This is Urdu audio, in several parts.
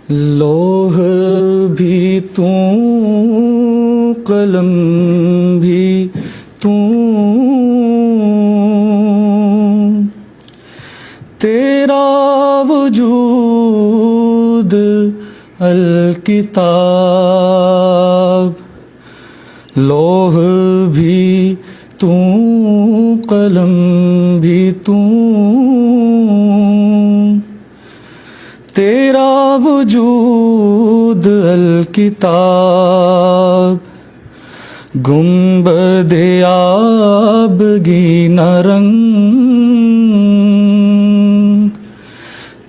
لوح بھی توں قلم بھی توں، تیرا وجود الکتاب، لوح بھی توں قلم بھی توں، تیرا وجود الکتاب، گنبد آبگینہ رنگ،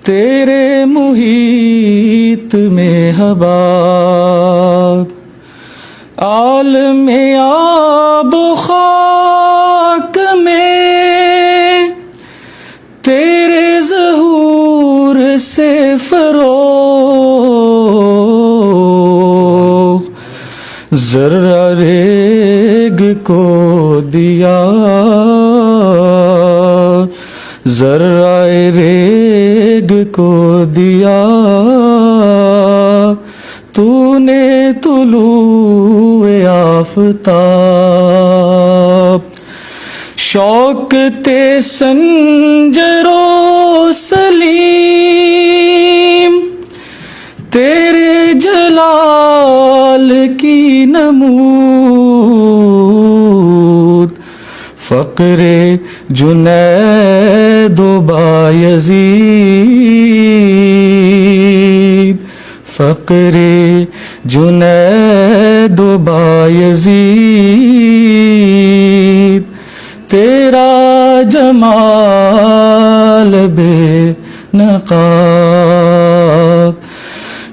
تیرے محیط میں حباب، عالم آب و خاک میں تیرے ظہور سے فروغ، ذرہ ریگ کو دیا، ذرہ ریگ کو دیا، تو نے طلوع آفتاب، شوکت سنجر و سلیم تیرے جلال کی نمود، فقر جنید و بایزید، فقر جنید و بایزید، تیرا جمال بے نقاب،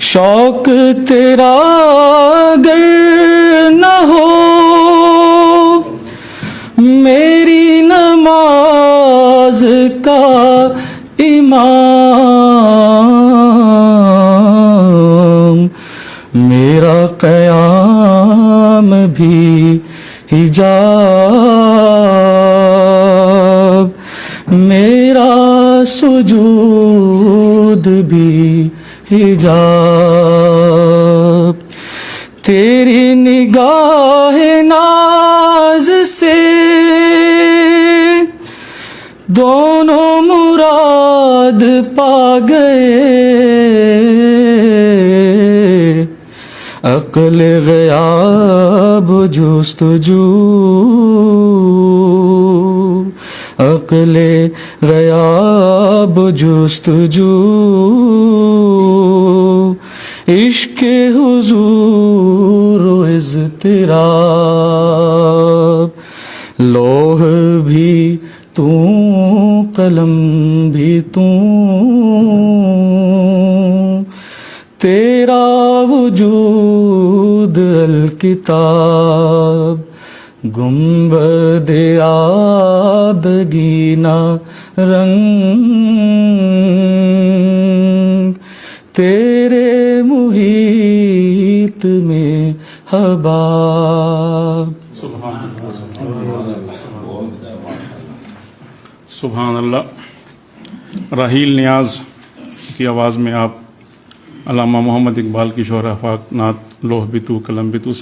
شوق تیرا گر نہ ہو میری نماز کا امام، میرا قیام بھی حجاب، میرا سجود بھی حجاب، تیری نگاہ ناز سے دونوں مراد پا گئے، عقل غیاب جستجو، عقل غیاب جستجو، عشق حضور و اضطراب، لوح بھی توں قلم بھی توں، تیرا وجود الکتاب، گنبد آبگینہ رنگ، تیرے محیط میں حباب۔ سبحان اللہ۔ راحیل نیاز کی آواز میں آپ علامہ محمد اقبال کی شعرا پاک نعت لوح بھی تو قلم بھی تو